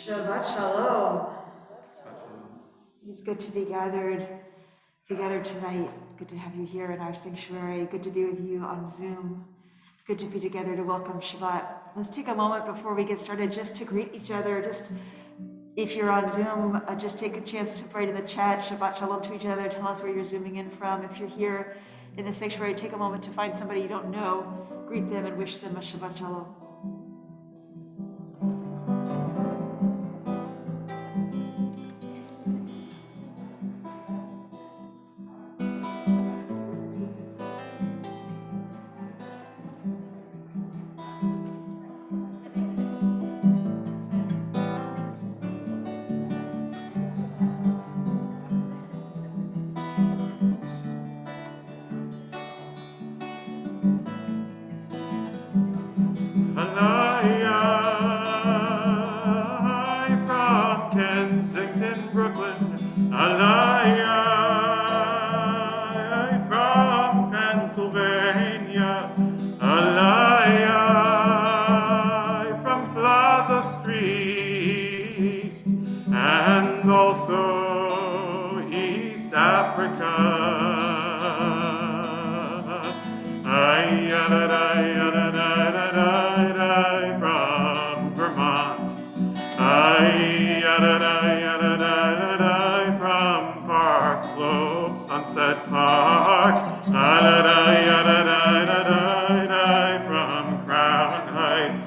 Shabbat Shalom. It's good to be gathered together tonight. Good to have you here in our sanctuary. Good to be with you on Zoom. Good to be together to welcome Shabbat. Let's take a moment before we get started just to greet each other. Just if you're on Zoom, just take a chance to write in the chat Shabbat Shalom to each other. Tell us where you're zooming in from. If you're here in the sanctuary, take a moment to find somebody you don't know. Greet them and wish them a Shabbat Shalom. Sunset Park, from Crown Heights,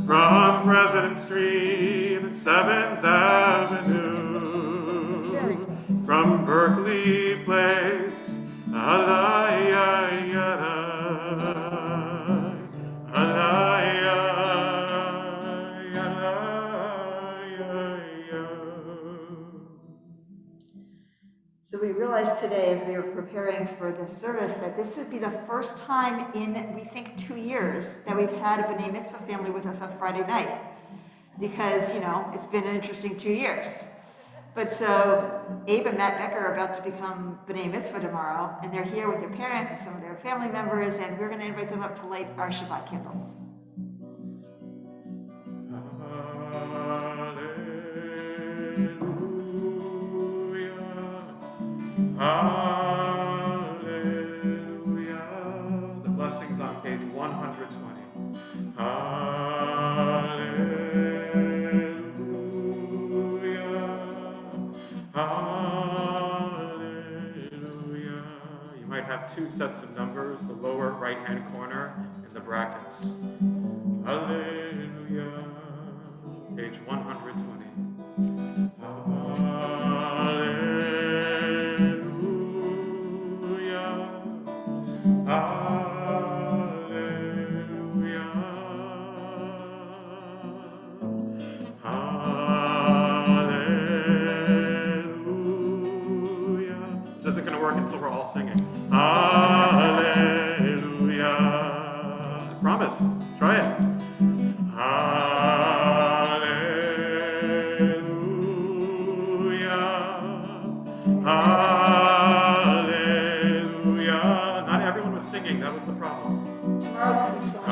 from President Street and 7th Avenue, from Berkeley Place, So we realized today, as we were preparing for this service, that this would be the first time in, we think, 2 years that we've had a B'nai Mitzvah family with us on Friday night. Because, it's been an interesting 2 years. But so Abe and Matt Becker are about to become B'nai Mitzvah tomorrow, and they're here with their parents and some of their family members, and we're going to invite them up to light our Shabbat candles. Hallelujah. The blessings on page 120. Hallelujah. have two sets of numbers, the lower right-hand corner and the brackets. Hallelujah. Page 120. Hallelujah. Hallelujah. Hallelujah. This isn't going to work until we're all singing. Hallelujah. I promise. Try it. Hallelujah. Hallelujah. Not everyone was singing. That was the problem. Tomorrow's going to be so easy.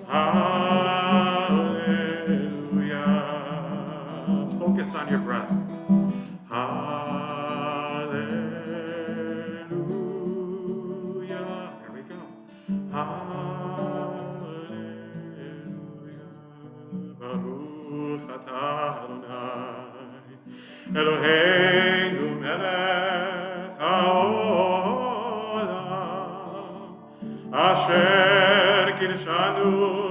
Hallelujah. Focus on your breath. Hallelujah. There we go. Hallelujah. Baruch atah Adonai, Eloheinu melech haolam, asher kirshanu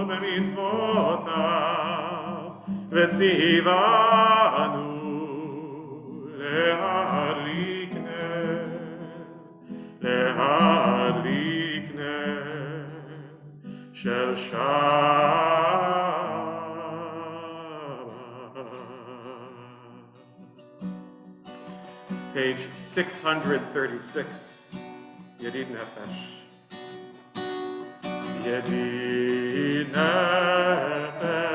b'mitzvotav, v'tzivanu להדליקנה של Shabbat. Page 636, Yedid Nefesh. Yedid Nefesh,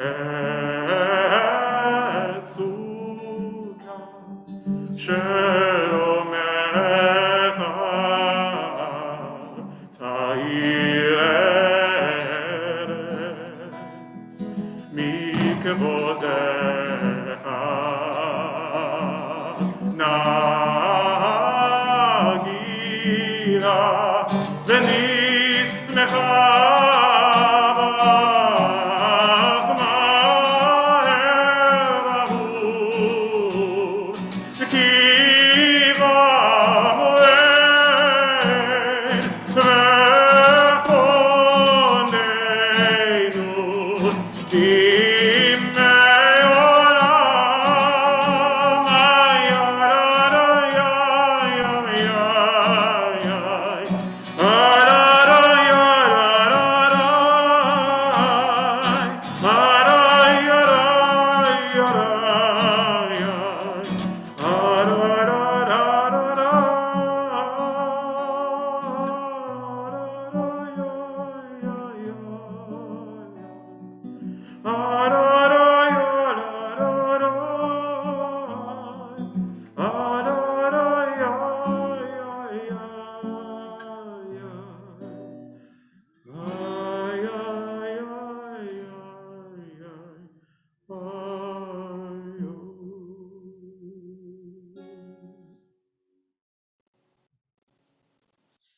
את סוכת שלומך תאיר ארץ מכבודך נגילה ונשמחה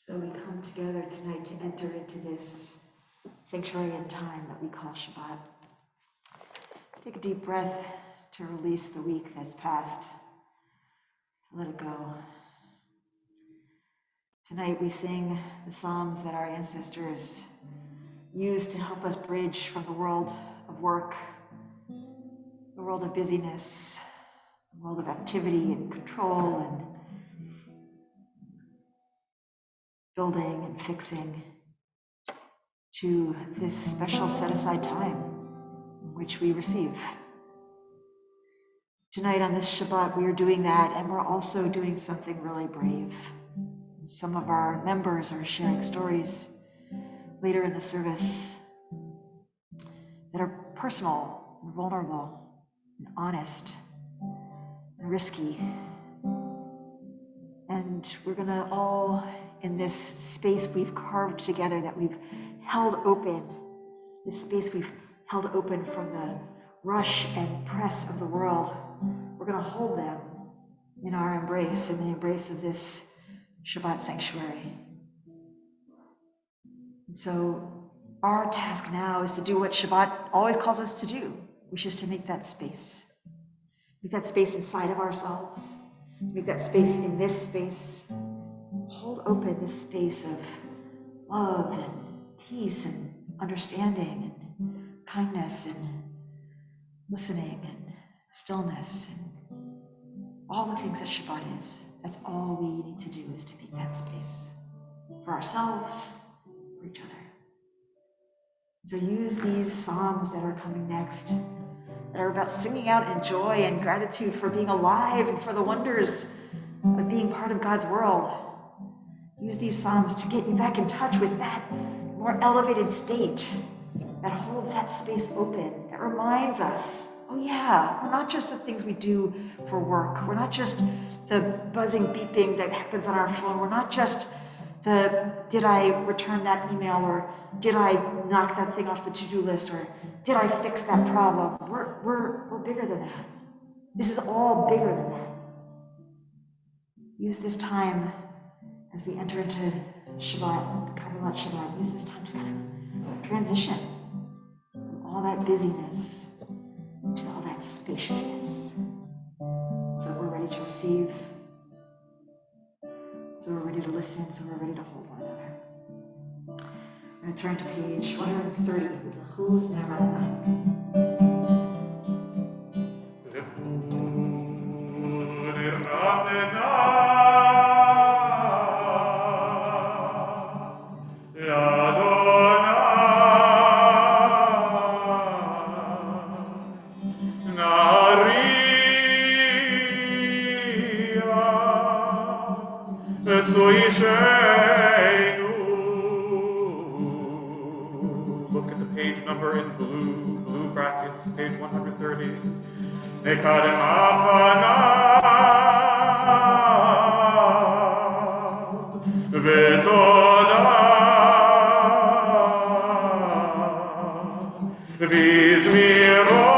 So we come together tonight to enter into this sanctuary and time that we call Shabbat. Take a deep breath to release the week that's passed. Let it go. Tonight we sing the psalms that our ancestors used to help us bridge from the world of work, the world of busyness, the world of activity and control and building and fixing, to this special set-aside time which we receive. Tonight on this Shabbat, we are doing that, and we're also doing something really brave. Some of our members are sharing stories later in the service that are personal, and vulnerable, and honest, and risky. And we're gonna all, in this space we've carved together, that we've held open, this space we've held open from the rush and press of the world, we're gonna hold them in our embrace, in the embrace of this Shabbat sanctuary. And so our task now is to do what Shabbat always calls us to do, which is to make that space. Make that space inside of ourselves. Make that space in this space. Hold open this space of love and peace and understanding and kindness and listening and stillness and all the things that Shabbat is. That's all we need to do, is to make that space for ourselves, for each other. So use these psalms that are coming next, that are about singing out in joy and gratitude for being alive and for the wonders of being part of God's world. Use these psalms to get you back in touch with that more elevated state that holds that space open, that reminds us, oh yeah, we're not just the things we do for work. We're not just the buzzing beeping that happens on our phone. We're not just the, did I return that email, or did I knock that thing off the to-do list, or did I fix that problem? We're bigger than that. This is all bigger than that. Use this time as we enter into Shabbat, Kabbalat Shabbat, use this time to kind of transition from all that busyness to all that spaciousness. So we're ready to receive, so we're ready to listen, so we're ready to hold one another. I'm going to turn to page 130 with the Hu Ne'eranah. Look at the page number in blue. blue brackets, page 130. Nekadem afanav v'todah v'zmirot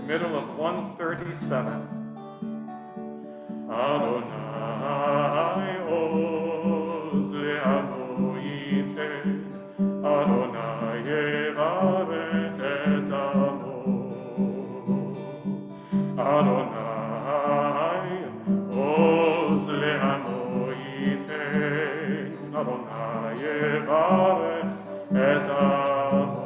Middle of 137. Adonai oz le'amo yitem, Adonai yevarech et amo. Adonai oz le'amo yitem, Adonai yevarech et amo.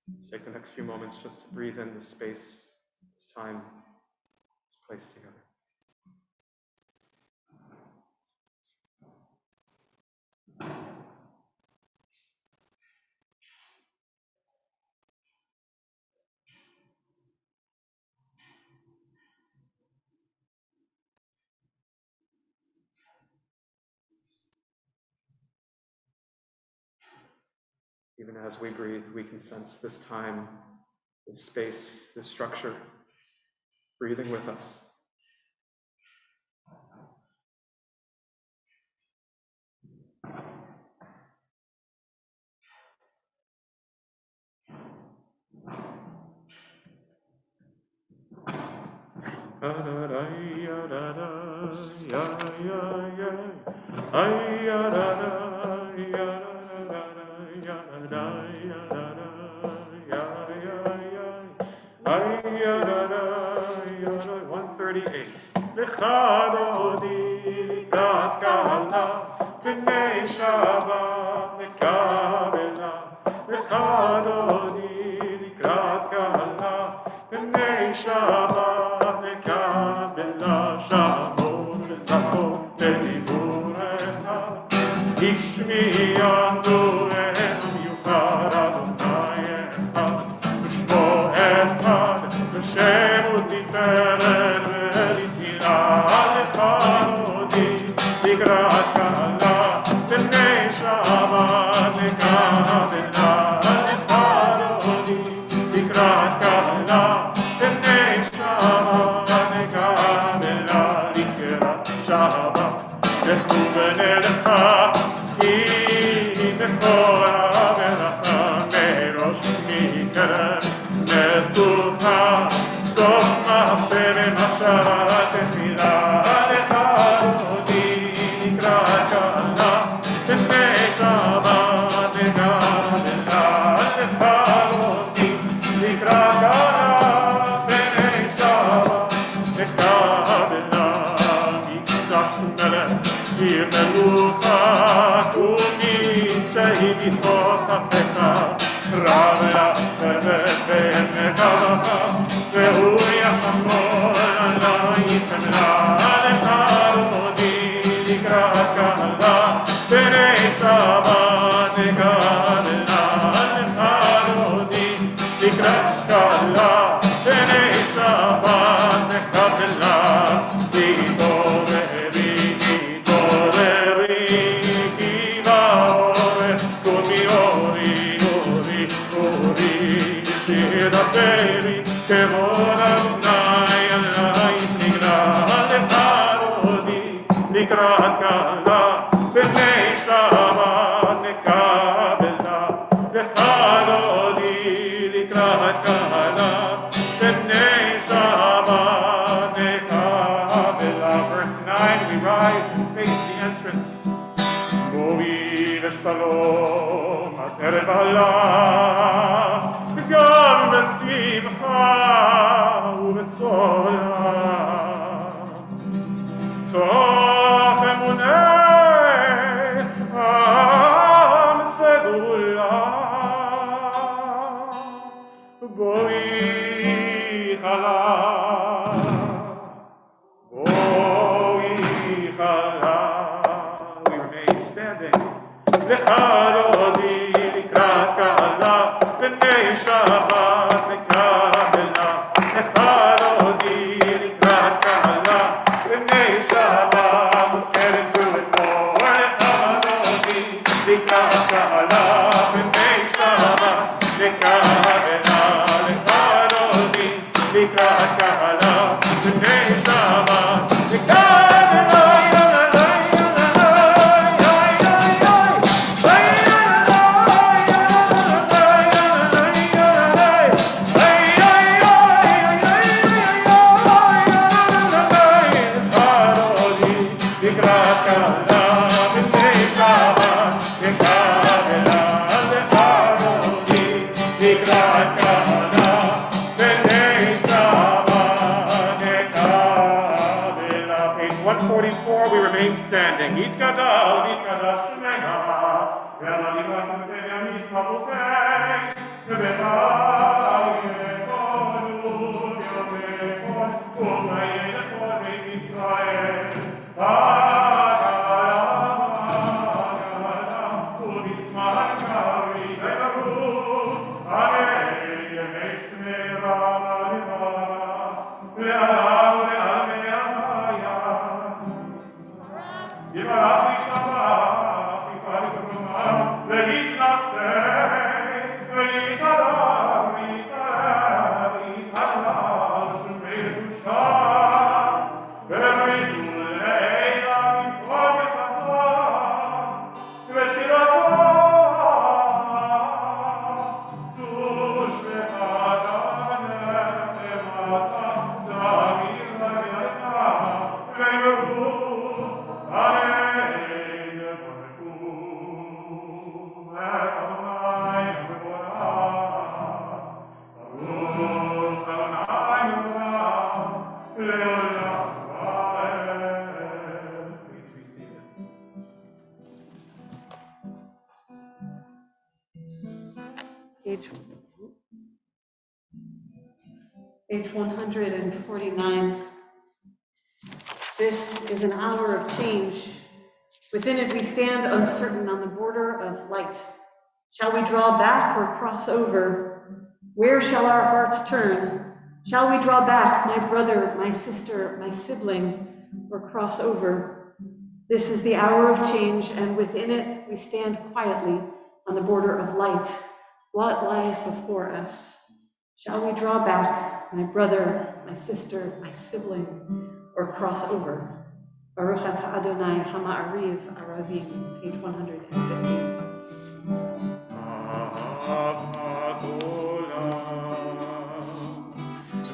Let's take the next few moments just to breathe in the space, this time, this place together. Even as we breathe, we can sense this time, this space, this structure, breathing with us. Baby, que בני שבת נקבלה, לך דודי לקראת קהלה, בני שבת נקבלה. Verse 9, we rise and face the entrance. בואי ושלום, עטרת עלה, גם בשמחה ובצולה. תוך אמוני עם סגולה, בואי חלה, בואי חלה. We remain standing. לך דודי לקראת קהלה, בני שבת נקבלה. לך דודי לקראת קהלה, בני שבת מוזכרת ולמור. לך דודי לקראת קהלה, בני שבת נקבלה. לך דודי לקראת קהלה, בני שבת נקבלה. We remain standing. Each gadol, each gadol, shemega. Velani vakutem yamit paputem. Shebetay yekonu yomekon. Umayim lechol beit Yisrael. Hagala, hagala. U'nitzmah kari ve'aru. Amen. Yemei shmera la'ivara. Ve'alav ve'al me'amaya. יברך וישתבח, יפעל וקרומם, ויתנשא, ויתעלה, ויתעלה, ויתעלה, לשמי קדושה, ובריתו לילה מכל מחתו, ושירתו, תושבחה דנך למטה, תאמיר לילדה, וירבו Page 149. This is an hour of change. Within it we stand uncertain on the border of light. Shall we draw back or cross over? Where shall our hearts turn? Shall we draw back, my brother, my sister, my sibling, or cross over? This is the hour of change, and within it we stand quietly on the border of light. What lies before us? Shall we draw back, my brother, my sister, my sibling, or cross over? Baruch atah Adonai Hama'ariv Aravim, page 150.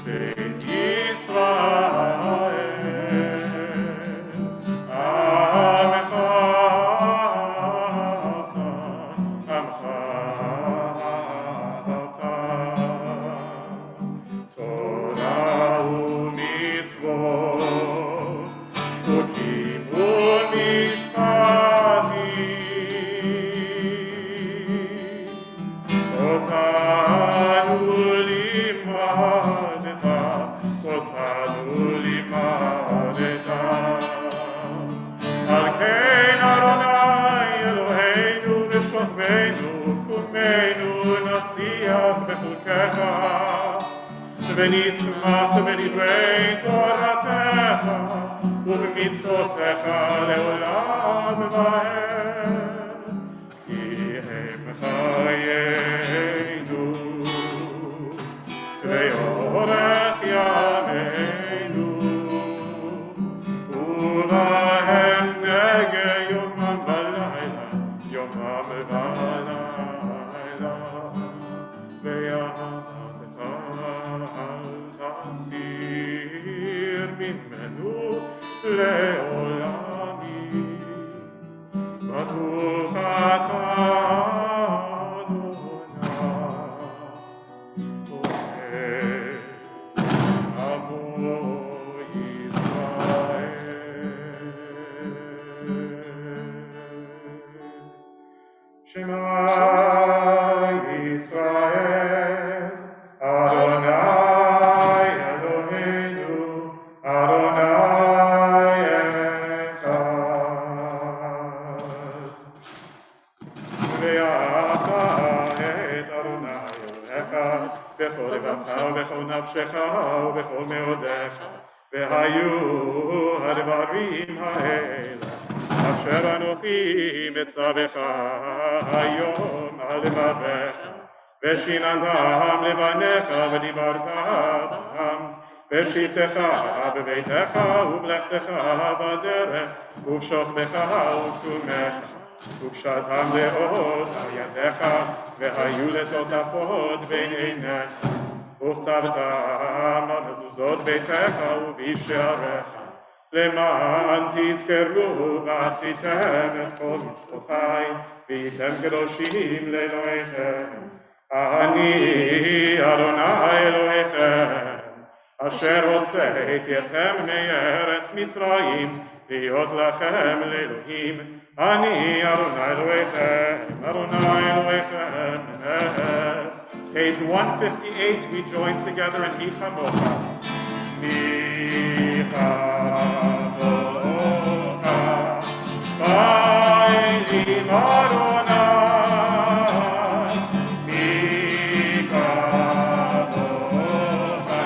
Beit Yisrael, ונשמח בדברי תורתך ובמצוותיך לעולם ועד, כי הם חיינו ואורך ימינו, ובהם נגע יומם ולילה. בכל לבבך ובכל נפשך ובכל מאודיך, והיו הדברים האלה אשר אנוכי מצווך היום על לבביך, ושיננתם לבניך ודיברת בם, בשבתך בביתך ובלכתך בדרך, ובשוכבך ובקומך, וקשרתם לאות על ידיך, והיו לטוטפות בין עיניך, וכתבתם על מזוזות ביתך ובשעריך, למען תזכרו ועשיתם את כל מצוותיי, והייתם קדושים לאלוהיכם. אני אדוני אלוהיכם, אשר הוצאתי אתכם מארץ מצרים, להיות לכם לאלוהים. אני אדוני אלוהיכם, אדוני אלוהיכם. Page 158, we join together in Micha Mocha. Micha Mocha, Bailim Adonai. Micha Mocha,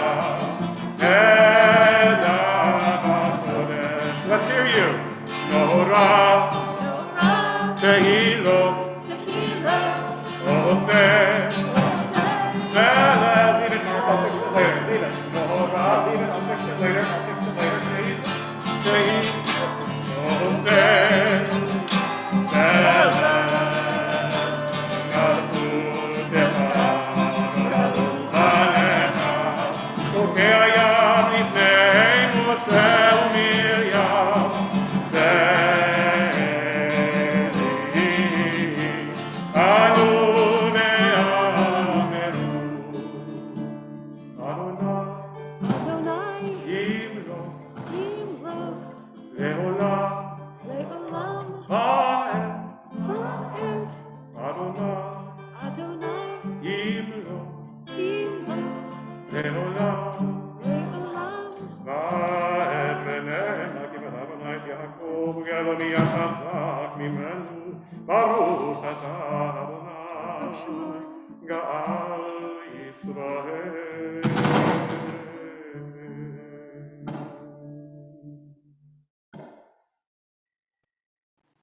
Elam HaKodesh. Let's hear you. Torah, Tehilot, Oseh. Leave it, Mark, I'll fix it later. Leave it. Leave it, I'll fix it later. Say it.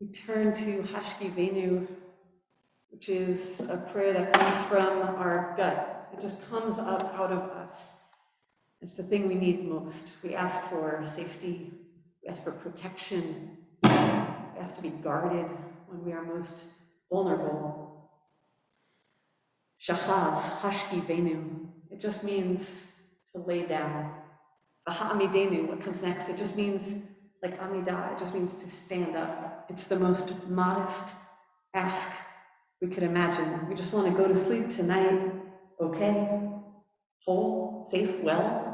We turn to Hashkivenu, which is a prayer that comes from our gut. It just comes up out of us. It's the thing we need most. We ask for safety, we ask for protection, we ask to be guarded when we are most vulnerable. Shachav, Hashkivenu, it just means to lay down. Ha'amidenu, what comes next, it just means, like Amidah, it just means to stand up. It's the most modest ask we could imagine. We just want to go to sleep tonight, okay, whole, safe, well.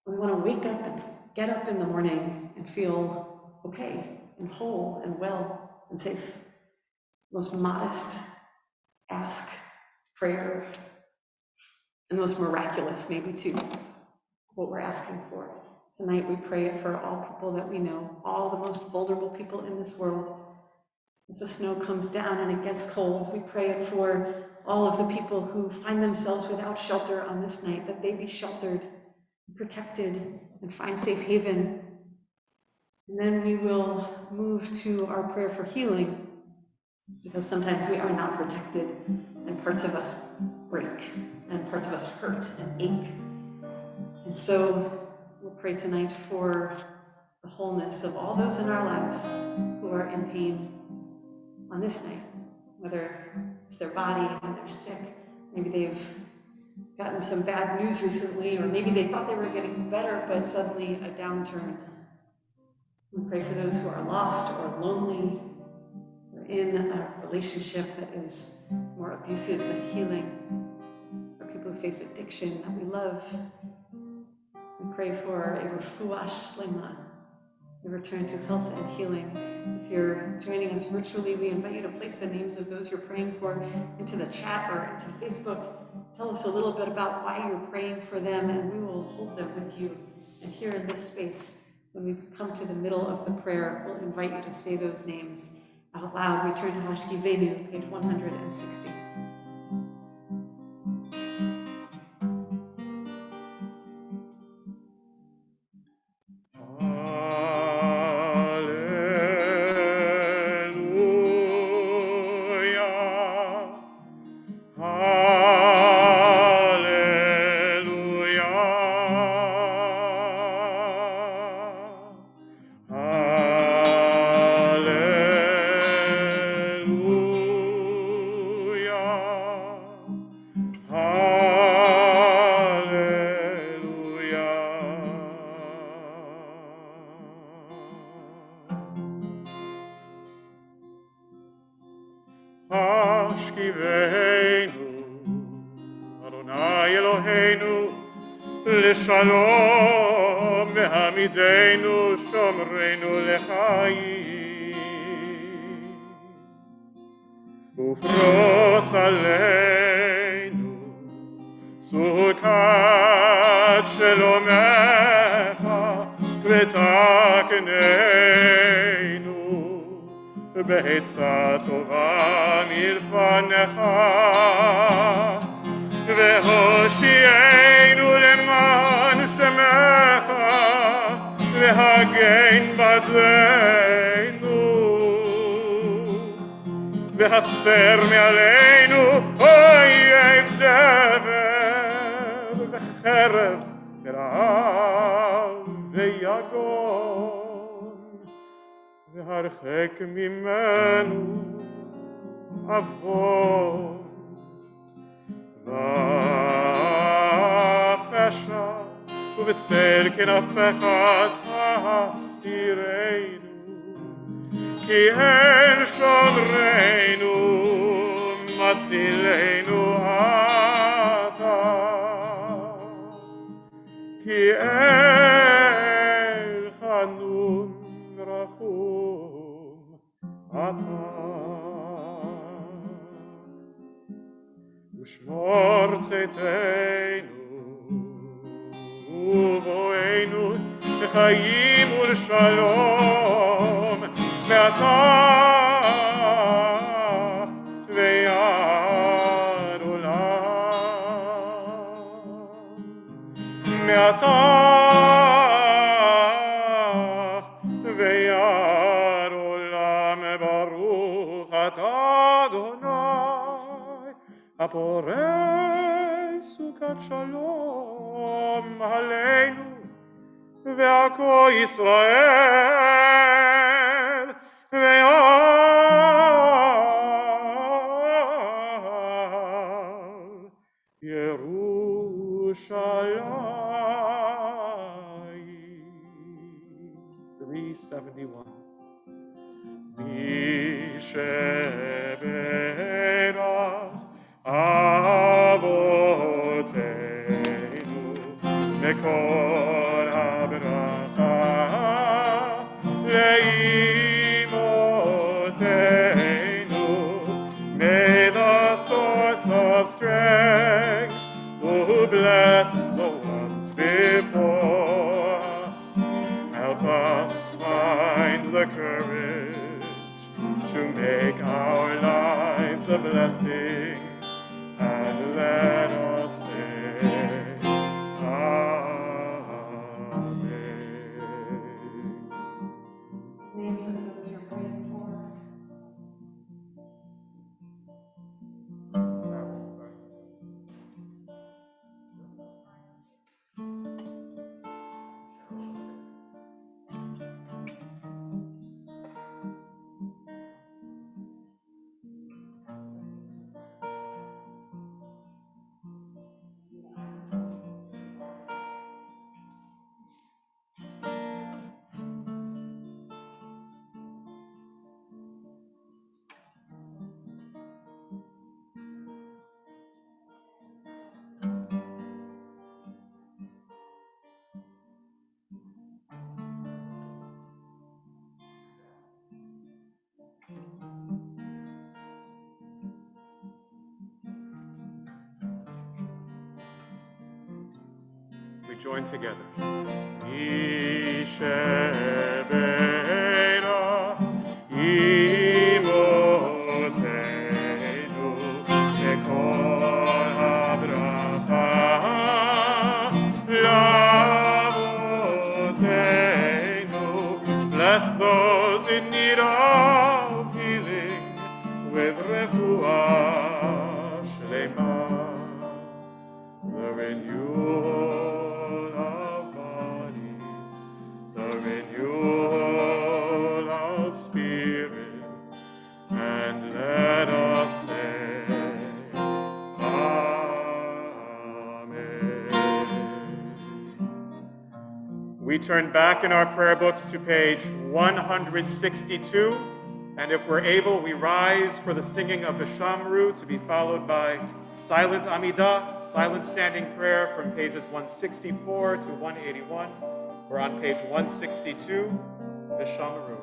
We want to wake up and get up in the morning and feel okay and whole and well and safe. Most modest ask, prayer, and most miraculous, maybe too, what we're asking for. Tonight we pray it for all people that we know, all the most vulnerable people in this world. As the snow comes down and it gets cold, we pray it for all of the people who find themselves without shelter on this night, that they be sheltered, protected, and find safe haven. And then we will move to our prayer for healing, because sometimes we are not protected, and parts of us break, and parts of us hurt and ache. And so we'll pray tonight for the wholeness of all those in our lives who are in pain on this night, whether it's their body and they're sick, maybe they've gotten some bad news recently, or maybe they thought they were getting better, but suddenly a downturn. We pray for those who are lost or lonely or in a relationship that is more abusive than healing, for people who face addiction that we love. We pray for a refuah shlema, a return to health and healing. If you're joining us virtually, we invite you to place the names of those you're praying for into the chat or into Facebook. Tell us a little bit about why you're praying for them, and we will hold them with you. And here in this space, when we come to the middle of the prayer, we'll invite you to say those names out loud. We turn to Hashkivenu, page 160. לשלום והעמידנו שומרנו לחיים ופרוס עלינו סוכת שלומך ותקננו בעצה טובה מלפניך והושיענו למען שמך והגן בדלנו והסר מעלינו אויב דבר וחרב ורעב ויגון והרחק ממנו עוון והפשע ובצל כנפיך תסתירנו כי אין שומרנו מצילנו אתה כי אין חנון רחום אתה ושמור צאתנו ובואנו לחיים ולשלום מעתה ועד עולם מעתה ועד עולם ברוך אתה אדוני הפורש סוכת שלום עלינו ועכו ישראל ועל ירושלים 371 מי שברך אבותינו מכל הברכה לאמותינו may the source of strength who bless the ones before us help us find the courage to make our lives a blessing and let us say Amen. Names of those you're praying for. join together. Bless those in need of healing with refuah shlema, the renewal of body, the renewal of spirit, and let us say, Amen. We turn back in our prayer books to page 162, and if we're able, we rise for the singing of the Shamru, to be followed by silent Amidah, silent standing prayer from pages 164 to 181. We're on page 162, the Shamru.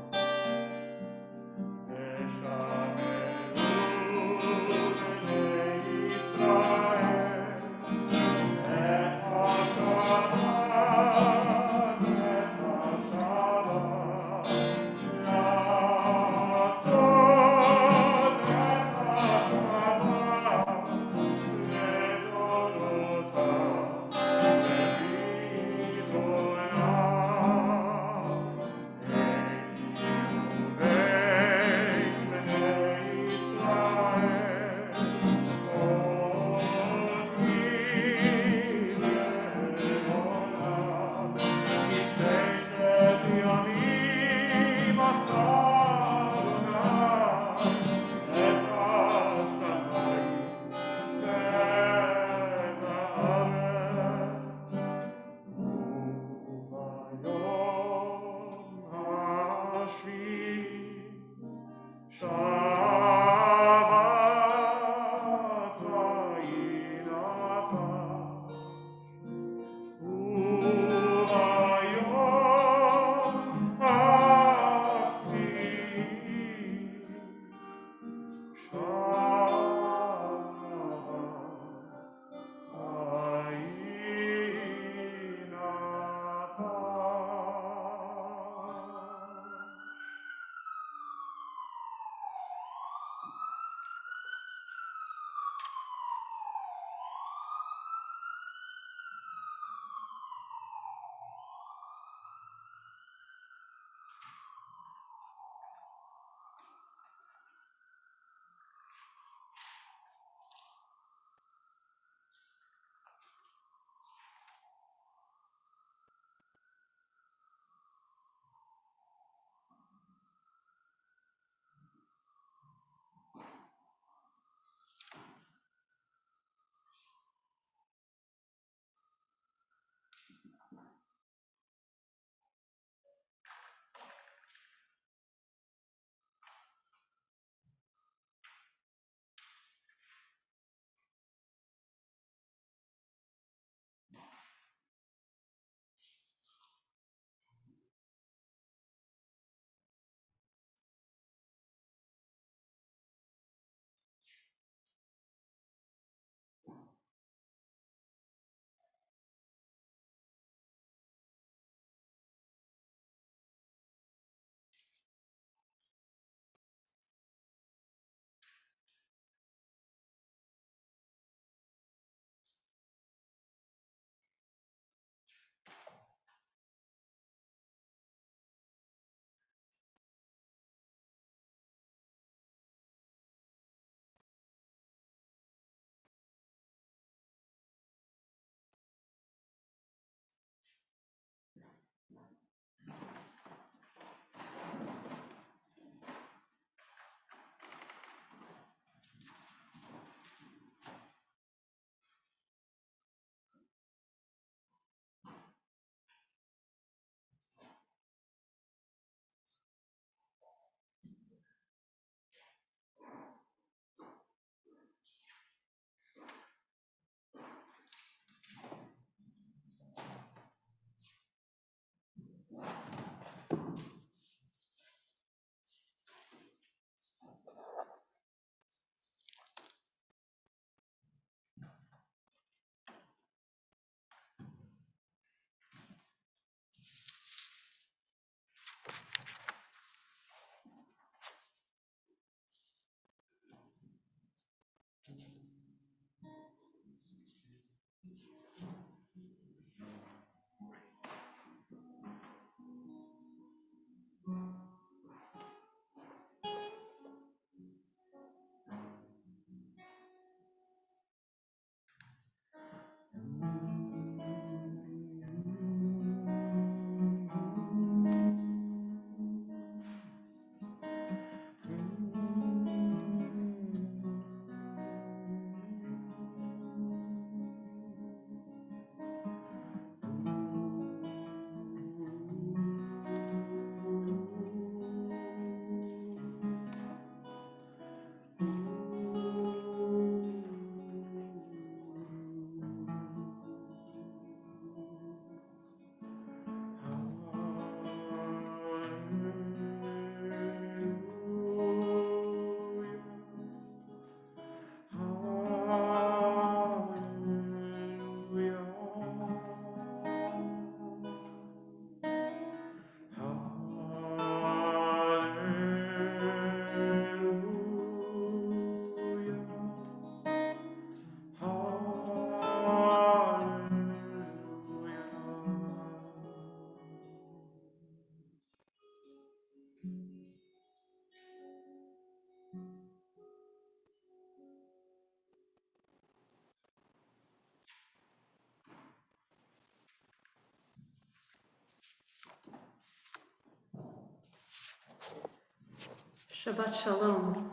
Shabbat Shalom.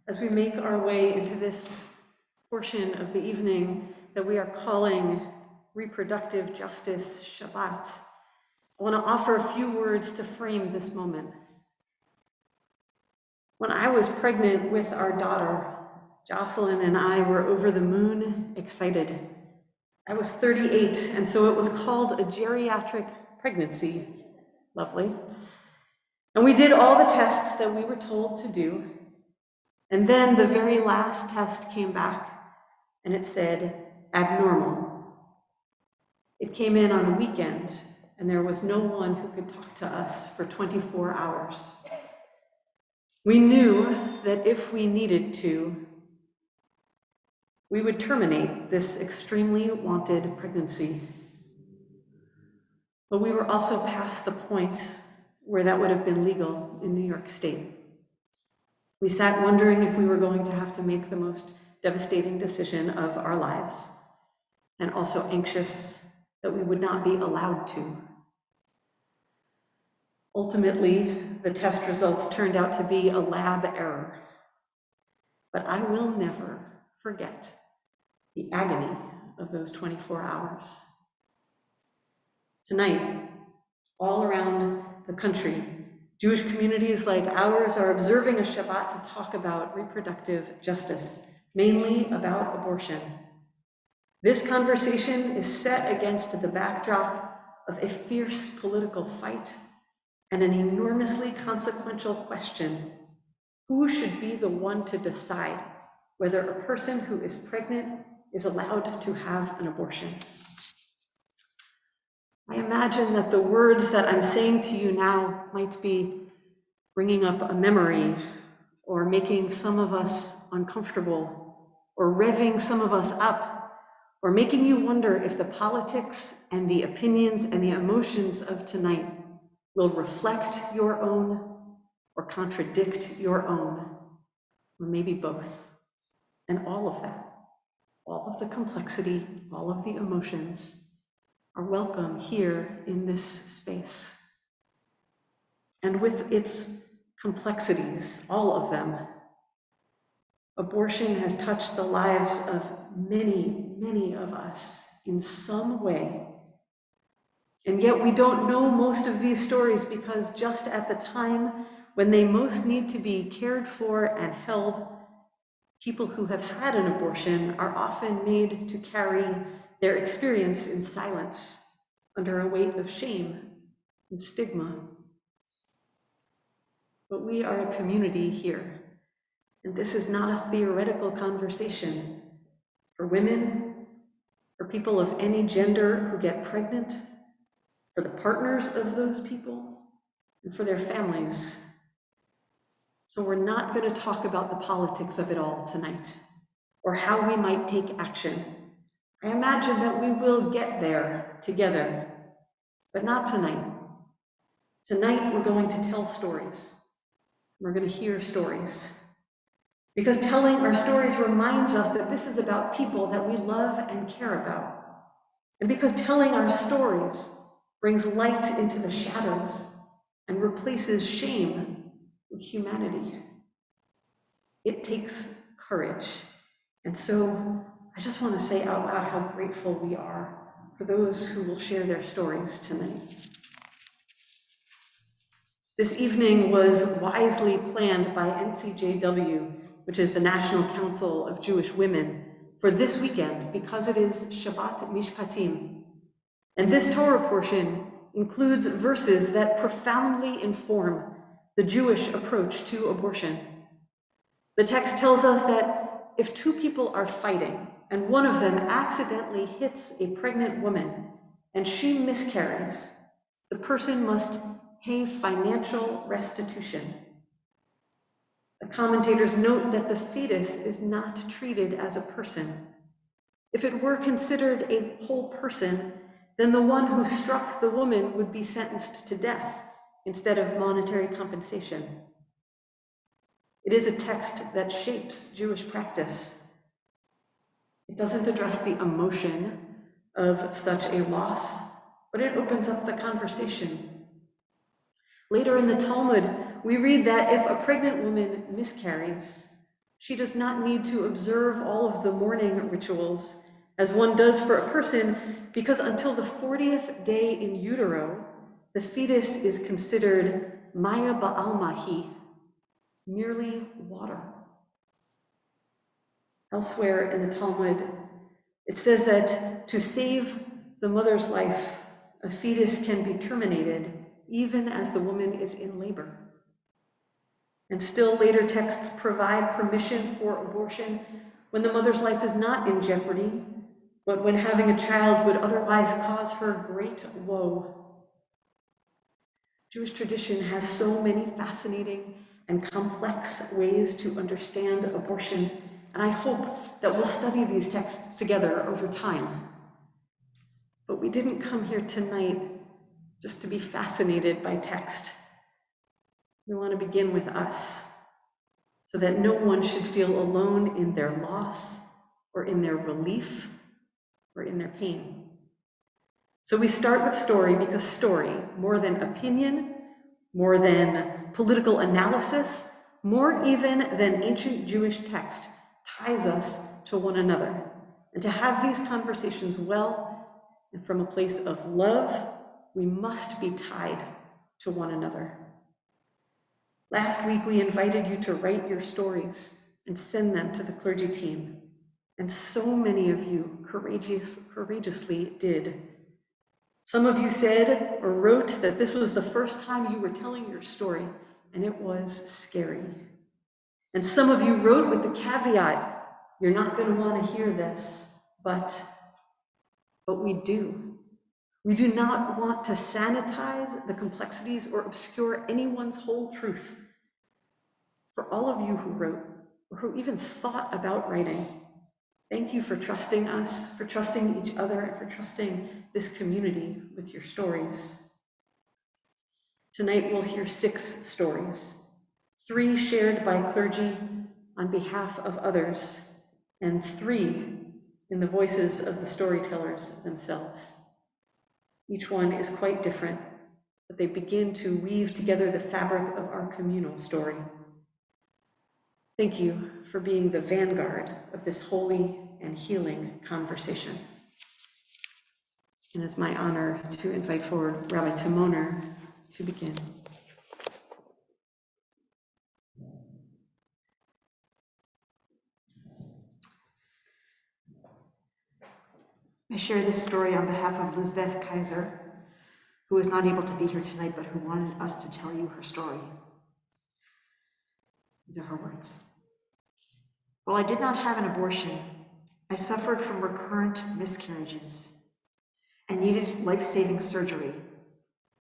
As we make our way into this portion of the evening that we are calling Reproductive Justice Shabbat, I want to offer a few words to frame this moment. When I was pregnant with our daughter, Jocelyn and I were over the moon excited. I was 38, and so it was called a geriatric pregnancy. Lovely. And we did all the tests that we were told to do. And then the very last test came back, and it said abnormal. It came in on a weekend, and there was no one who could talk to us for 24 hours. We knew that if we needed to, we would terminate this extremely wanted pregnancy. But we were also past the point where that would have been legal in New York State. We sat wondering if we were going to have to make the most devastating decision of our lives, and also anxious that we would not be allowed to. Ultimately, the test results turned out to be a lab error. But I will never forget the agony of those 24 hours. Tonight, all around the country, Jewish communities like ours are observing a Shabbat to talk about reproductive justice, mainly about abortion. This conversation is set against the backdrop of a fierce political fight and an enormously consequential question: who should be the one to decide whether a person who is pregnant is allowed to have an abortion? I imagine that the words that I'm saying to you now might be bringing up a memory, or making some of us uncomfortable, or revving some of us up, or making you wonder if the politics and the opinions and the emotions of tonight will reflect your own or contradict your own, or maybe both. And all of that, all of the complexity, all of the emotions are welcome here in this space. And with its complexities, all of them, abortion has touched the lives of many, many of us in some way. And yet we don't know most of these stories because just at the time when they most need to be cared for and held, people who have had an abortion are often made to carry their experience in silence under a weight of shame and stigma. But we are a community here, and this is not a theoretical conversation. For women, for people of any gender who get pregnant, for the partners of those people, and for their families. So we're not going to talk about the politics of it all tonight, or how we might take action. I imagine that we will get there together, but not tonight. Tonight we're going to tell stories. We're going to hear stories. Because telling our stories reminds us that this is about people that we love and care about. And because telling our stories brings light into the shadows and replaces shame with humanity. It takes courage. And so I just want to say out loud how grateful we are for those who will share their stories tonight. This evening was wisely planned by NCJW, which is the National Council of Jewish Women, for this weekend because it is Shabbat Mishpatim. And this Torah portion includes verses that profoundly inform the Jewish approach to abortion. The text tells us that if two people are fighting and one of them accidentally hits a pregnant woman and she miscarries, the person must pay financial restitution. The commentators note that the fetus is not treated as a person. If it were considered a whole person, then the one who struck the woman would be sentenced to death instead of monetary compensation. It is a text that shapes Jewish practice. It doesn't address the emotion of such a loss, but it opens up the conversation. Later in the Talmud, we read that if a pregnant woman miscarries, she does not need to observe all of the mourning rituals as one does for a person, because until the 40th day in utero, the fetus is considered maya ba'almahi, merely water. Elsewhere in the Talmud, it says that to save the mother's life, a fetus can be terminated even as the woman is in labor. And still later texts provide permission for abortion when the mother's life is not in jeopardy, but when having a child would otherwise cause her great woe. Jewish tradition has so many fascinating and complex ways to understand abortion, and I hope that we'll study these texts together over time. But we didn't come here tonight just to be fascinated by text. We want to begin with us, so that no one should feel alone in their loss, or in their relief, or in their pain. So we start with story because story, more than opinion, more than political analysis, more even than ancient Jewish text, ties us to one another. And to have these conversations well and from a place of love, we must be tied to one another. Last week, we invited you to write your stories and send them to the clergy team. And so many of you courageously did. Some of you said or wrote that this was the first time you were telling your story, and it was scary. And some of you wrote with the caveat, you're not going to want to hear this, but we do. We do not want to sanitize the complexities or obscure anyone's whole truth. For all of you who wrote, or who even thought about writing, thank you for trusting us, for trusting each other, and for trusting this community with your stories. Tonight we'll hear 6 stories, 3 shared by clergy on behalf of others, and 3 in the voices of the storytellers themselves. Each one is quite different, but they begin to weave together the fabric of our communal story. Thank you for being the vanguard of this holy and healing conversation. And it's my honor to invite forward Rabbi Timoner to begin. I share this story on behalf of Lizbeth Kaiser, who is not able to be here tonight, but who wanted us to tell you her story. These are her words. While I did not have an abortion, I suffered from recurrent miscarriages and needed life-saving surgery,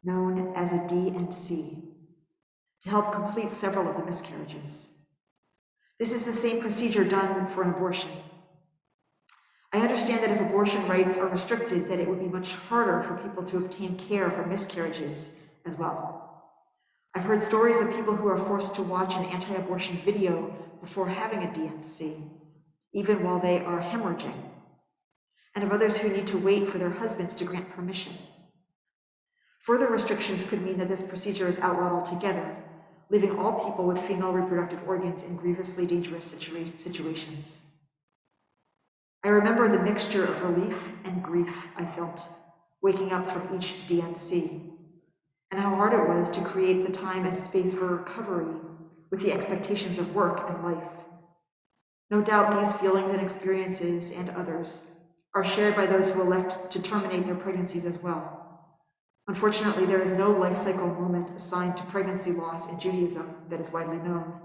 known as a D&C, to help complete several of the miscarriages. This is the same procedure done for an abortion. I understand that if abortion rights are restricted, that it would be much harder for people to obtain care for miscarriages as well. I've heard stories of people who are forced to watch an anti-abortion video before having a D&C, even while they are hemorrhaging, and of others who need to wait for their husbands to grant permission. Further restrictions could mean that this procedure is outlawed altogether, leaving all people with female reproductive organs in grievously dangerous situations. I remember the mixture of relief and grief I felt waking up from each D&C, and how hard it was to create the time and space for recovery with the expectations of work and life. No doubt these feelings and experiences and others are shared by those who elect to terminate their pregnancies as well. Unfortunately, there is no life cycle moment assigned to pregnancy loss in Judaism that is widely known.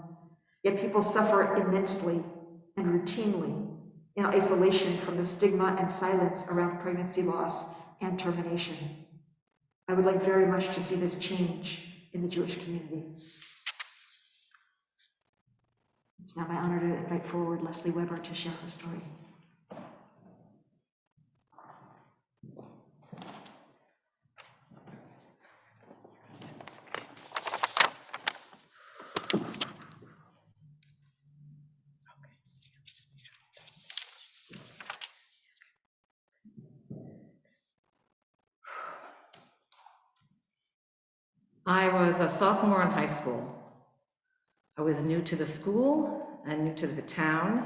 Yet people suffer immensely and routinely in isolation from the stigma and silence around pregnancy loss and termination. I would like very much to see this change in the Jewish community. It's now my honor to invite forward Leslie Weber to share her story. I was a sophomore in high school. I was new to the school and new to the town,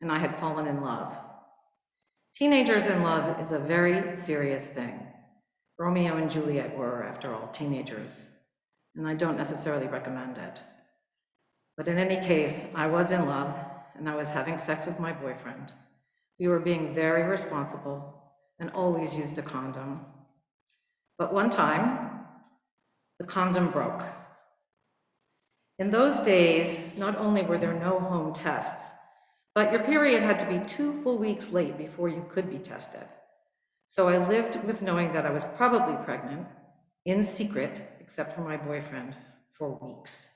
and I had fallen in love. Teenagers in love is a very serious thing. Romeo and Juliet were, after all, teenagers, and I don't necessarily recommend it. But in any case, I was in love, and I was having sex with my boyfriend. We were being very responsible and always used a condom. But one time, the condom broke. In those days, not only were there no home tests, but your period had to be 2 full weeks late before you could be tested. So I lived with knowing that I was probably pregnant, in secret, except for my boyfriend, for weeks.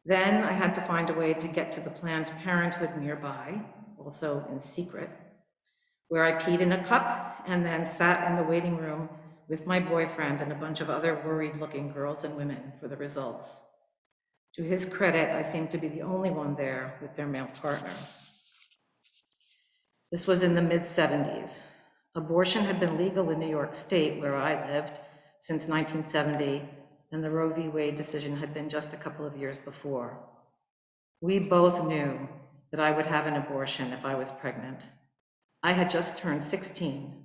Then I had to find a way to get to the Planned Parenthood nearby, also in secret, where I peed in a cup and then sat in the waiting room with my boyfriend and a bunch of other worried-looking girls and women for the results. To his credit, I seemed to be the only one there with their male partner. This was in the mid-70s. Abortion had been legal in New York State, where I lived, since 1970, and the Roe v. Wade decision had been just a couple of years before. We both knew that I would have an abortion if I was pregnant. I had just turned 16.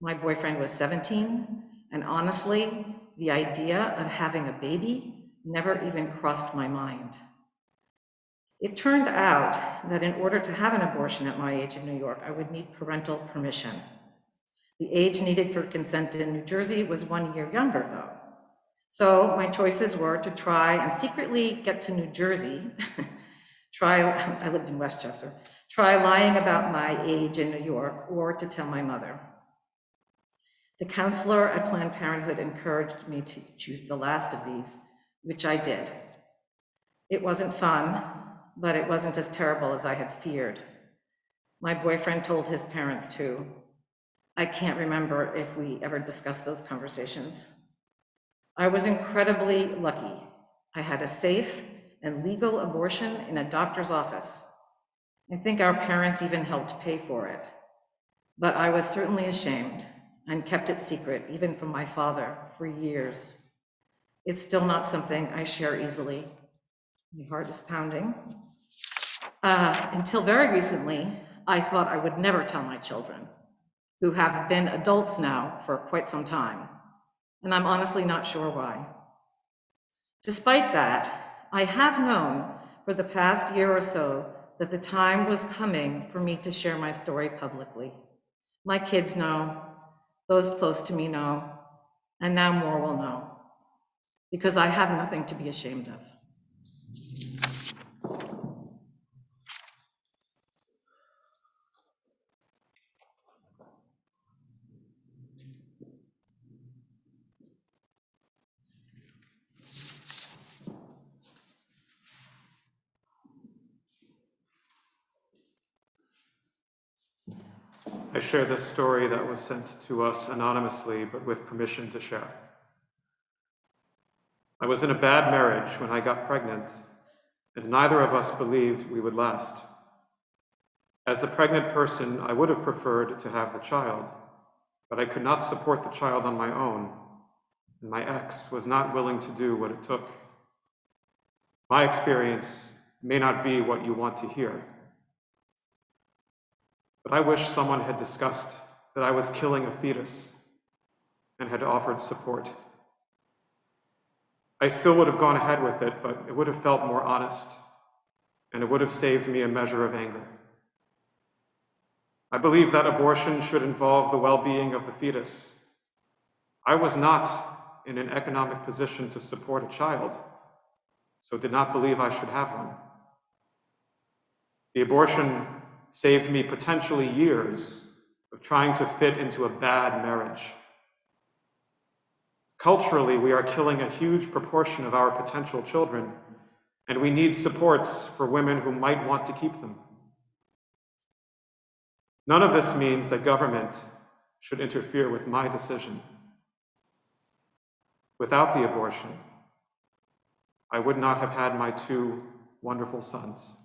My boyfriend was 17, and honestly, the idea of having a baby never even crossed my mind. It turned out that in order to have an abortion at my age in New York, I would need parental permission. The age needed for consent in New Jersey was 1 year younger, though. So my choices were to try and secretly get to New Jersey, I lived in Westchester, try lying about my age in New York, or to tell my mother. The counselor at Planned Parenthood encouraged me to choose the last of these, which I did. It wasn't fun, but it wasn't as terrible as I had feared. My boyfriend told his parents too. I can't remember if we ever discussed those conversations. I was incredibly lucky. I had a safe and legal abortion in a doctor's office. I think our parents even helped pay for it. But I was certainly ashamed and kept it secret, even from my father, for years. It's still not something I share easily. My heart is pounding. Until very recently, I thought I would never tell my children, who have been adults now for quite some time, and I'm honestly not sure why. Despite that, I have known for the past year or so that the time was coming for me to share my story publicly. My kids know, those close to me know, and now more will know, because I have nothing to be ashamed of. I share this story that was sent to us anonymously, but with permission to share. I was in a bad marriage when I got pregnant, and neither of us believed we would last. As the pregnant person, I would have preferred to have the child, but I could not support the child on my own, and my ex was not willing to do what it took. My experience may not be what you want to hear, but I wish someone had discussed that I was killing a fetus and had offered support. I still would have gone ahead with it, but it would have felt more honest, and it would have saved me a measure of anger. I believe that abortion should involve the well-being of the fetus. I was not in an economic position to support a child, so did not believe I should have one. The abortion saved me potentially years of trying to fit into a bad marriage. Culturally, we are killing a huge proportion of our potential children, and we need supports for women who might want to keep them. None of this means that government should interfere with my decision. Without the abortion, I would not have had my 2 wonderful sons.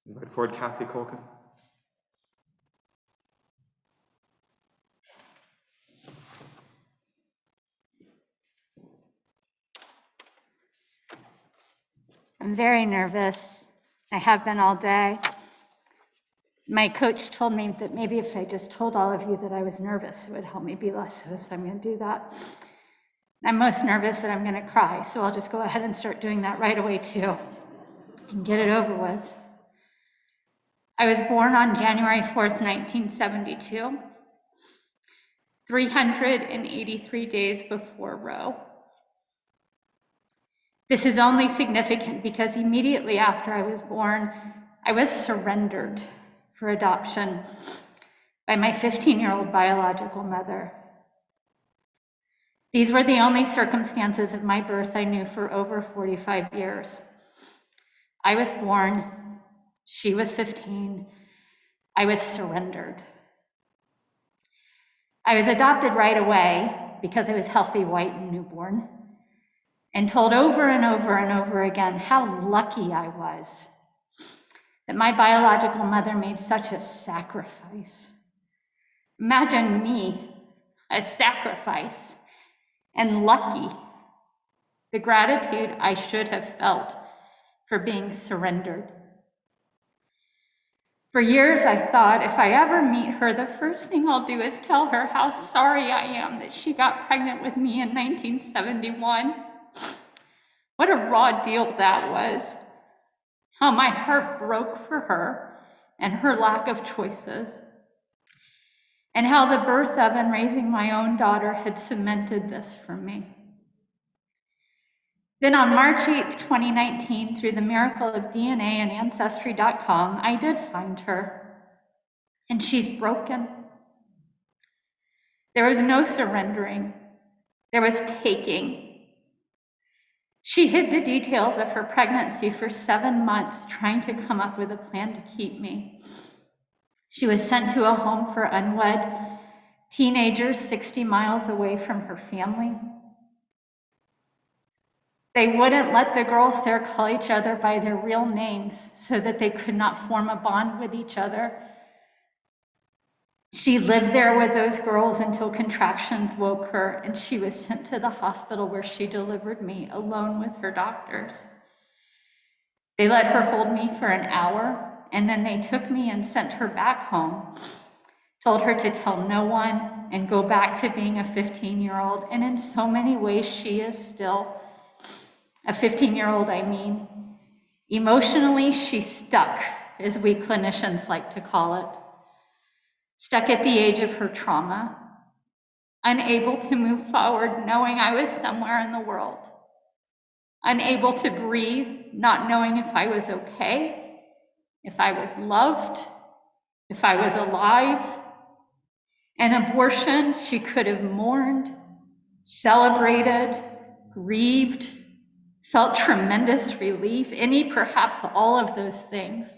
Invite forward Kathy Colkin. I'm very nervous. I have been all day. My coach told me that maybe if I just told all of you that I was nervous, it would help me be less so I'm going to do that. I'm most nervous that I'm going to cry, so I'll just go ahead and start doing that right away too and get it over with. I was born on January 4th, 1972, 383 days before Roe. This is only significant because immediately after I was born, I was surrendered for adoption by my 15-year-old biological mother. These were the only circumstances of my birth I knew for over 45 years. I was born, she was 15, I was surrendered. I was adopted right away because I was healthy, white, and newborn, and told over and over and over again how lucky I was that my biological mother made such a sacrifice. Imagine me, a sacrifice, and lucky, the gratitude I should have felt for being surrendered. For years, I thought if I ever meet her, the first thing I'll do is tell her how sorry I am that she got pregnant with me in 1971. What a raw deal that was. How my heart broke for her and her lack of choices. And how the birth of and raising my own daughter had cemented this for me. Then on March 8th, 2019, through the miracle of DNA and Ancestry.com, I did find her. And she's broken. There was no surrendering. There was taking. She hid the details of her pregnancy for 7 months, trying to come up with a plan to keep me. She was sent to a home for unwed teenagers 60 miles away from her family. They wouldn't let the girls there call each other by their real names so that they could not form a bond with each other. She lived there with those girls until contractions woke her, and she was sent to the hospital where she delivered me alone with her doctors. They let her hold me for an hour, and then they took me and sent her back home, told her to tell no one and go back to being a 15-year-old. And in so many ways, she is still a 15-year-old, I mean. Emotionally, she's stuck, as we clinicians like to call it. Stuck at the age of her trauma, unable to move forward, knowing I was somewhere in the world, unable to breathe, not knowing if I was okay, if I was loved, if I was alive. An abortion, she could have mourned, celebrated, grieved, felt tremendous relief, perhaps all of those things.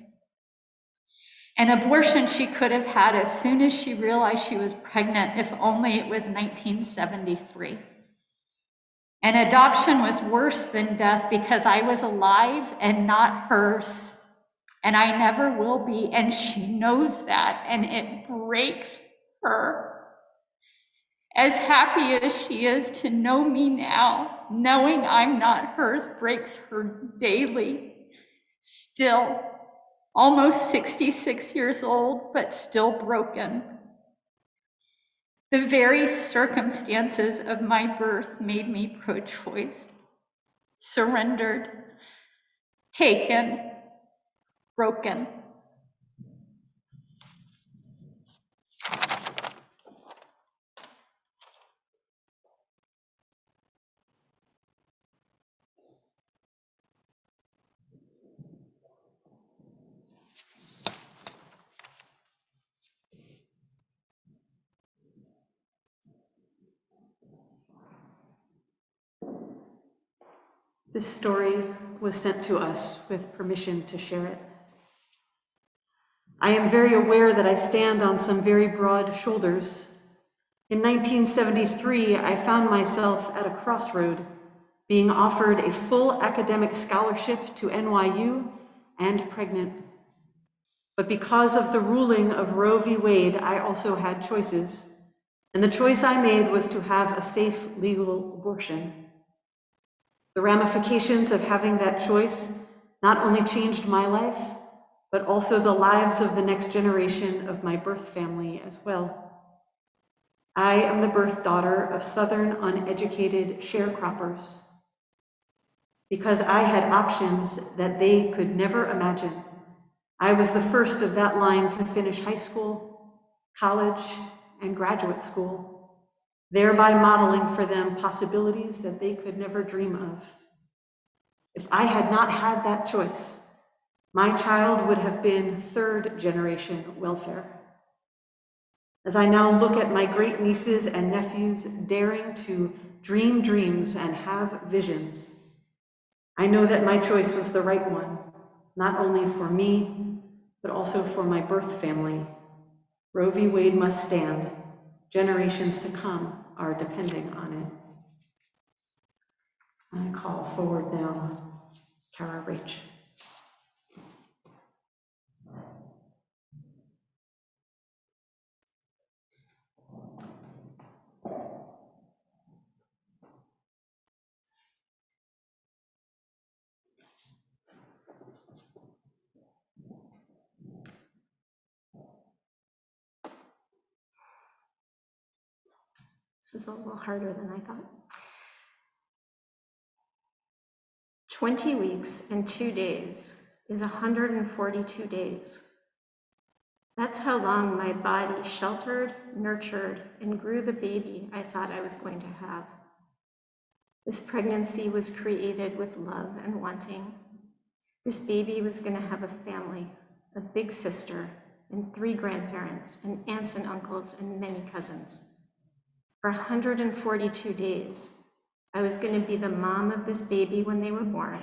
An abortion she could have had as soon as she realized she was pregnant, if only it was 1973. An adoption was worse than death because I was alive and not hers, and I never will be, and she knows that, and it breaks her. As happy as she is to know me now, knowing I'm not hers breaks her daily, still. Almost 66 years old, but still broken. The very circumstances of my birth made me pro-choice, surrendered, taken, broken. This story was sent to us with permission to share it. I am very aware that I stand on some very broad shoulders. In 1973, I found myself at a crossroad, being offered a full academic scholarship to NYU and pregnant. But because of the ruling of Roe v. Wade, I also had choices. And the choice I made was to have a safe, legal abortion. The ramifications of having that choice not only changed my life, but also the lives of the next generation of my birth family as well. I am the birth daughter of Southern uneducated sharecroppers. Because I had options that they could never imagine, I was the first of that line to finish high school, college, and graduate school, thereby modeling for them possibilities that they could never dream of. If I had not had that choice, my child would have been third-generation welfare. As I now look at my great nieces and nephews daring to dream dreams and have visions, I know that my choice was the right one, not only for me, but also for my birth family. Roe v. Wade must stand. Generations to come are depending on it. I call forward now Kara Rach. This is a little harder than I thought. 20 weeks and 2 days is 142 days. That's how long my body sheltered, nurtured, and grew the baby I thought I was going to have. This pregnancy was created with love and wanting. This baby was going to have a family, a big sister, and 3 grandparents, and aunts and uncles, and many cousins. For 142 days, I was going to be the mom of this baby when they were born.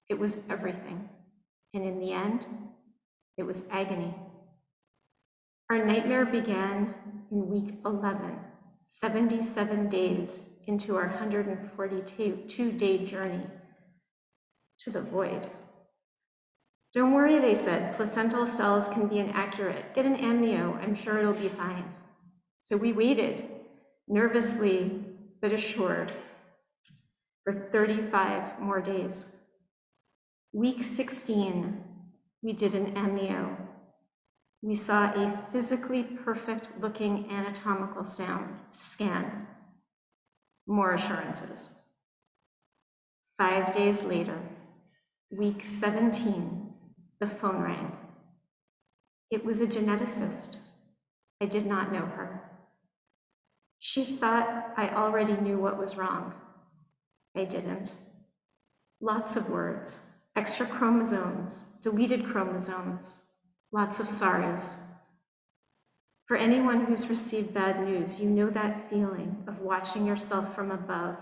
It was everything. And in the end, it was agony. Our nightmare began in week 11, 77 days into our 142-day journey to the void. Don't worry, they said, placental cells can be inaccurate. Get an amnio, I'm sure it'll be fine. So we waited, nervously but assured, for 35 more days. Week 16, we did an amnio. We saw a physically perfect looking anatomical scan. More assurances. 5 days later, week 17, the phone rang. It was a geneticist. I did not know her. She thought I already knew what was wrong. I didn't. Lots of words, extra chromosomes, deleted chromosomes, lots of sorries. For anyone who's received bad news, you know that feeling of watching yourself from above,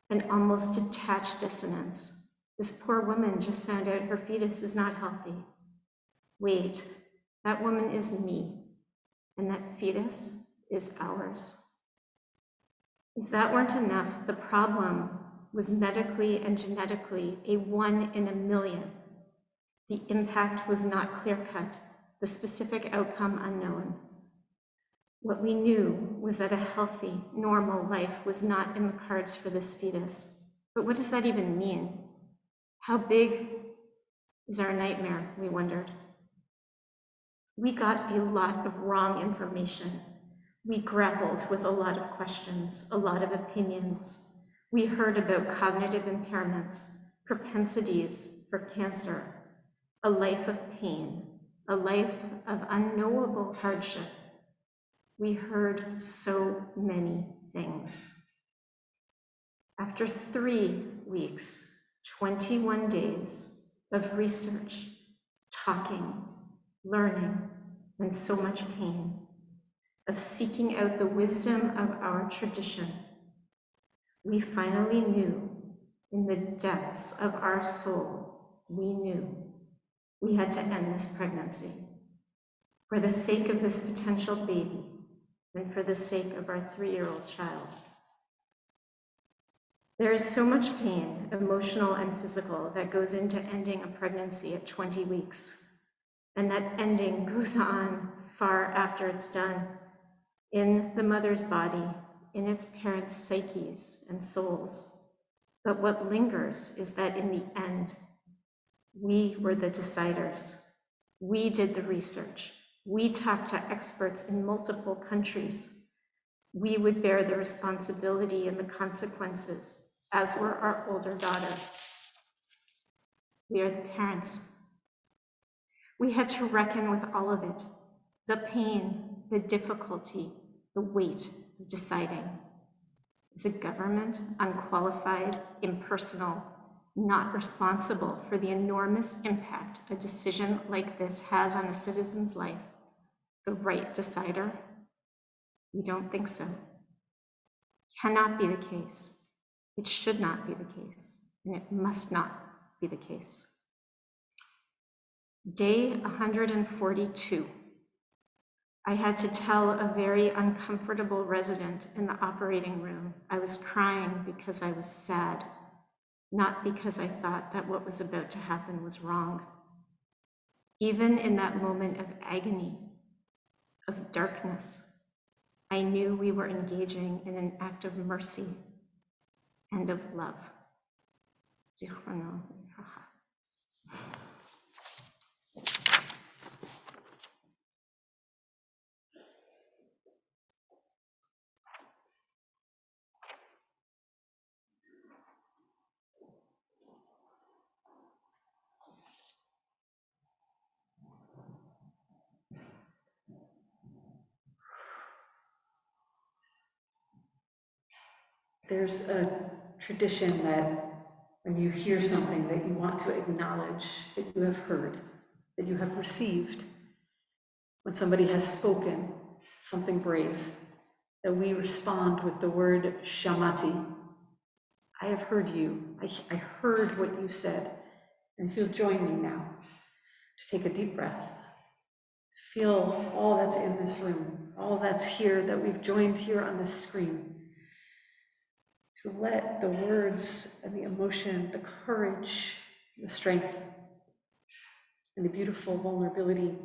an almost detached dissonance. This poor woman just found out her fetus is not healthy. Wait, that woman is me, and that fetus is ours. If that weren't enough, the problem was medically and genetically a 1 in a million. The impact was not clear-cut, the specific outcome unknown. What we knew was that a healthy, normal life was not in the cards for this fetus. But what does that even mean? How big is our nightmare, we wondered. We got a lot of wrong information. We grappled with a lot of questions, a lot of opinions. We heard about cognitive impairments, propensities for cancer, a life of pain, a life of unknowable hardship. We heard so many things. After 3 weeks, 21 days of research, talking, learning, and so much pain, of seeking out the wisdom of our tradition, we finally knew, in the depths of our soul, we knew we had to end this pregnancy for the sake of this potential baby and for the sake of our 3-year-old child. There is so much pain, emotional and physical, that goes into ending a pregnancy at 20 weeks. And that ending goes on far after it's done, in the mother's body, in its parents' psyches and souls. But what lingers is that in the end, We were the deciders. We did the research. We talked to experts in multiple countries. We would bear the responsibility and the consequences, as were our older daughter. We are the parents. We had to reckon with all of it, the pain, the difficulty, the weight of deciding. Is a government unqualified, impersonal, not responsible for the enormous impact a decision like this has on a citizen's life, the right decider? We don't think so. Cannot be the case. It should not be the case, and it must not be the case. Day 142. I had to tell a very uncomfortable resident in the operating room I was crying because I was sad, not because I thought that what was about to happen was wrong. Even in that moment of agony, of darkness, I knew we were engaging in an act of mercy and of love. Zichrono livracha. There's a tradition that when you hear something that you want to acknowledge that you have heard, that you have received, when somebody has spoken something brave, that we respond with the word shamati. I have heard you. I heard what you said. And if you'll join me now to take a deep breath, feel all that's in this room, all that's here that we've joined here on this screen. To let the words and the emotion, the courage, the strength, and the beautiful vulnerability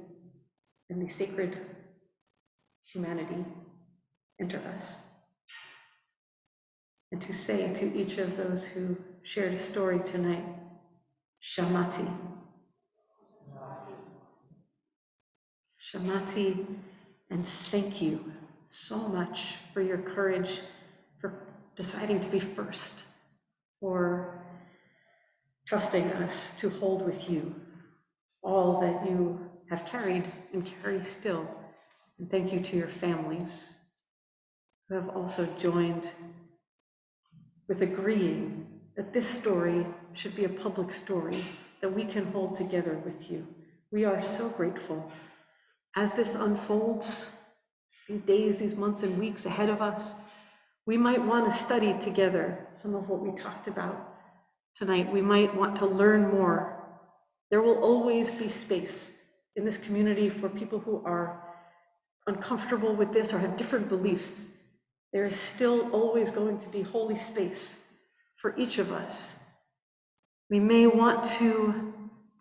and the sacred humanity enter us. And to say to each of those who shared a story tonight, Shamati. Shamati, and thank you so much for your courage, for deciding to be first, for trusting us to hold with you all that you have carried and carry still. And thank you to your families who have also joined with agreeing that this story should be a public story that we can hold together with you. We are so grateful. As this unfolds, these days, these months and weeks ahead of us, we might want to study together some of what we talked about tonight. We might want to learn more. There will always be space in this community for people who are uncomfortable with this or have different beliefs. There is still always going to be holy space for each of us. We may want to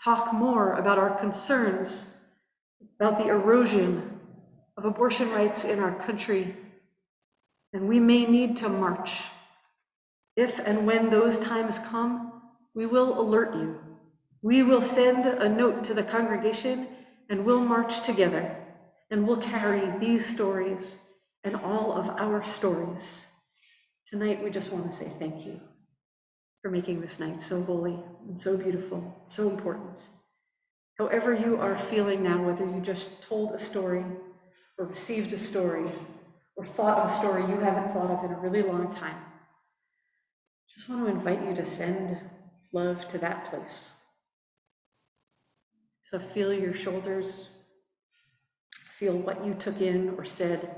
talk more about our concerns about the erosion of abortion rights in our country, and we may need to march. If and when those times come, we will alert you. We will send a note to the congregation and we'll march together and we'll carry these stories and all of our stories. Tonight, we just want to say thank you for making this night so holy and so beautiful, so important. However you are feeling now, whether you just told a story or received a story or thought of a story you haven't thought of in a really long time, just want to invite you to send love to that place. So feel your shoulders, feel what you took in or said,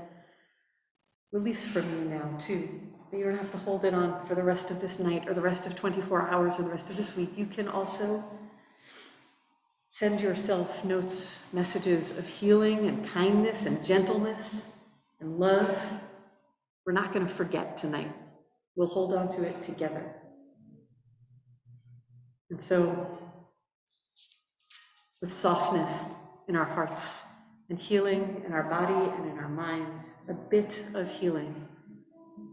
release from you now too. You don't have to hold it on for the rest of this night or the rest of 24 hours or the rest of this week. You can also send yourself notes, messages of healing and kindness and gentleness and love. We're not going to forget tonight. We'll hold on to it together. And so, with softness in our hearts and healing in our body and in our mind, a bit of healing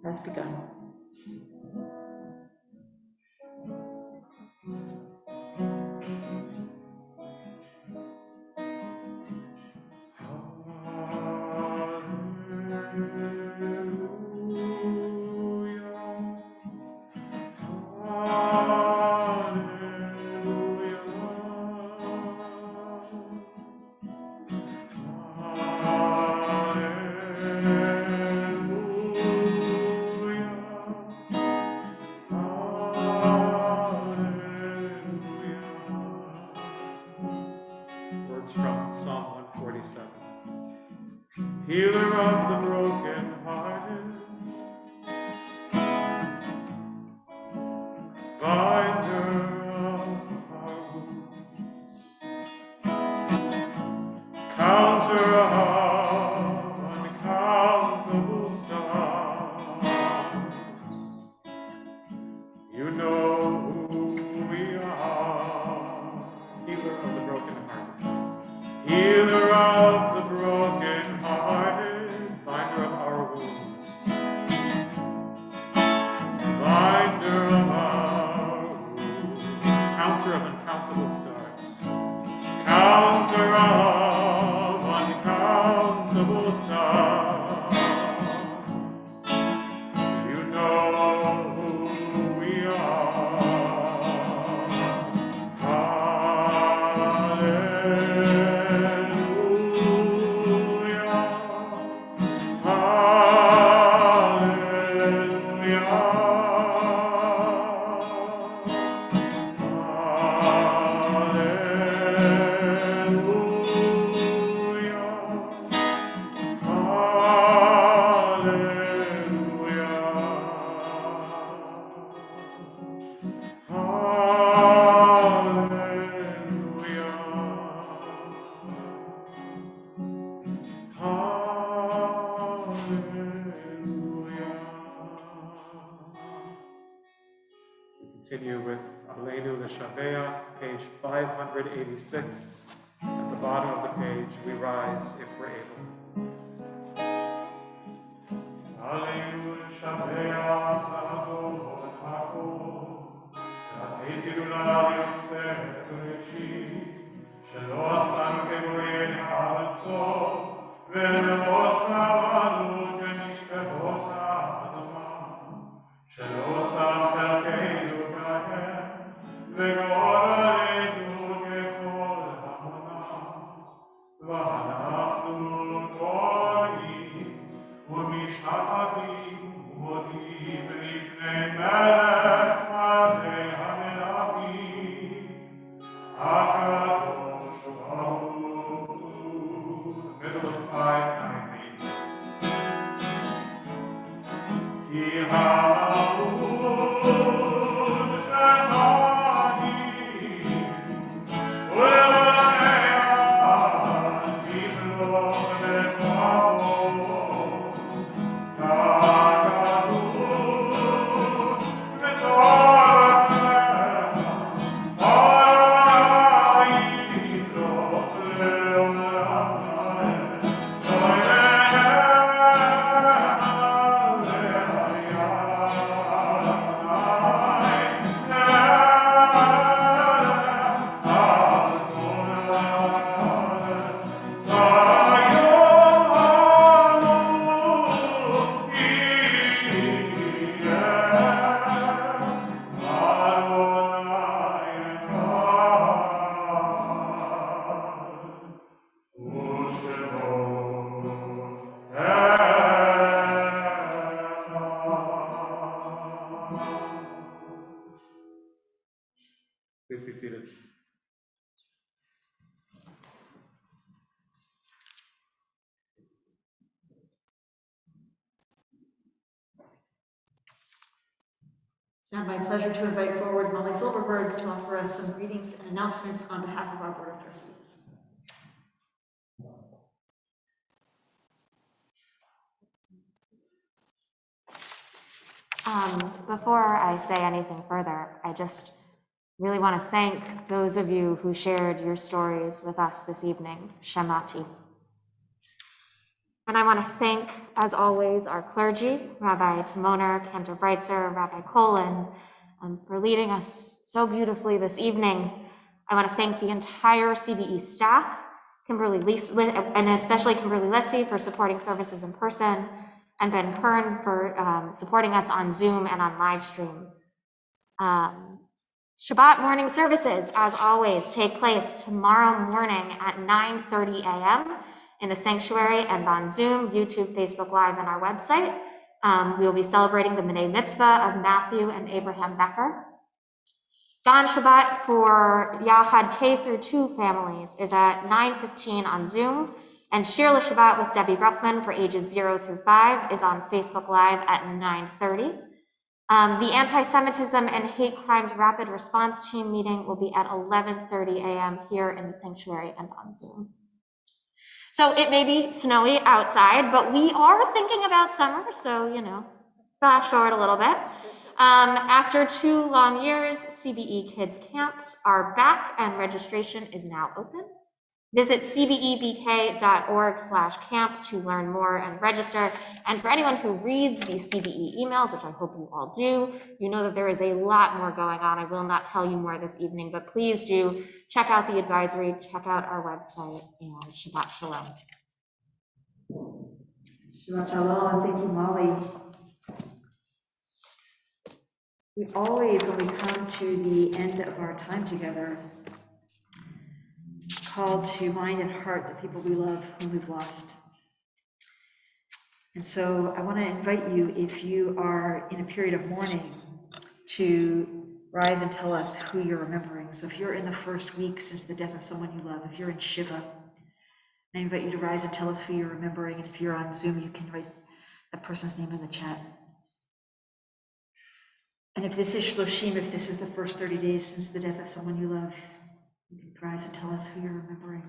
has begun. binder of our wounds, counter of uncountable stars. You know who we are, healer of the brokenhearted, healer of the brokenhearted, binder of our wounds, binder of our wounds, counter of uncountable stars, counter of uncountable stars. You know who we are. Hallelujah. Continue with Aleinu L'Shabeach, page 586. At the bottom of the page, we rise if we're able. Aleinu L'Shabeach Adon Hakol, V'ateikiru L'Yitzter Bereshit, Shelo asanu k'goyei ha'aretzo, ve'lo samanu k'mishpechot ha'adama, Shelo sam chelkeinu k'lahem, ve'goraleinu k'kol ha'monam, v'anachnu goyim, ומשחקים ומודים לפני מלך מלכי המלכים, הקדוש ברוך הוא. Middle of 590. כי העמוד של חגים ולמלך זכרו וכבוד Please be seated. It's now my pleasure to invite forward Molly Silverberg to offer us some greetings and announcements on behalf of our Board of Trustees. Before I say anything further, I just really want to thank those of you who shared your stories with us this evening. Shamati. And I want to thank, as always, our clergy, Rabbi Timoner, Cantor Breitzer, Rabbi Colin, for leading us so beautifully this evening. I want to thank the entire CBE staff, Kimberly and especially Kimberly Lissy for supporting services in person, and Ben Kern for supporting us on Zoom and on live stream. Shabbat morning services, as always, take place tomorrow morning at 9:30 a.m. in the sanctuary and on Zoom, YouTube, Facebook Live, and our website. We will be celebrating the B'nai Mitzvah of Matthew and Abraham Becker. Gan Shabbat for Yahad K through 2 families is at 9:15 on Zoom, and Shir L'Shabbat with Debbie Bruckman for ages 0 through 5 is on Facebook Live at 9:30. The Anti-Semitism and Hate Crimes Rapid Response Team meeting will be at 11:30 a.m. here in the sanctuary and on Zoom. So it may be snowy outside, but we are thinking about summer, so, fast forward a little bit. After 2 long years, CBE Kids Camps are back and registration is now open. Visit cbebk.org/camp to learn more and register. And for anyone who reads these CBE emails, which I hope you all do, you know that there is a lot more going on. I will not tell you more this evening, but please do check out the advisory, check out our website, and Shabbat Shalom. Shabbat Shalom. Thank you, Molly. We always, when we come to the end of our time together, call to mind and heart the people we love whom we've lost. And so I want to invite you, if you are in a period of mourning, to rise and tell us who you're remembering. So if you're in the first week since the death of someone you love, if you're in Shiva, I invite you to rise and tell us who you're remembering. And if you're on Zoom, you can write that person's name in the chat. And if this is Shloshim, if this is the first 30 days since the death of someone you love, you can rise and tell us who you're remembering.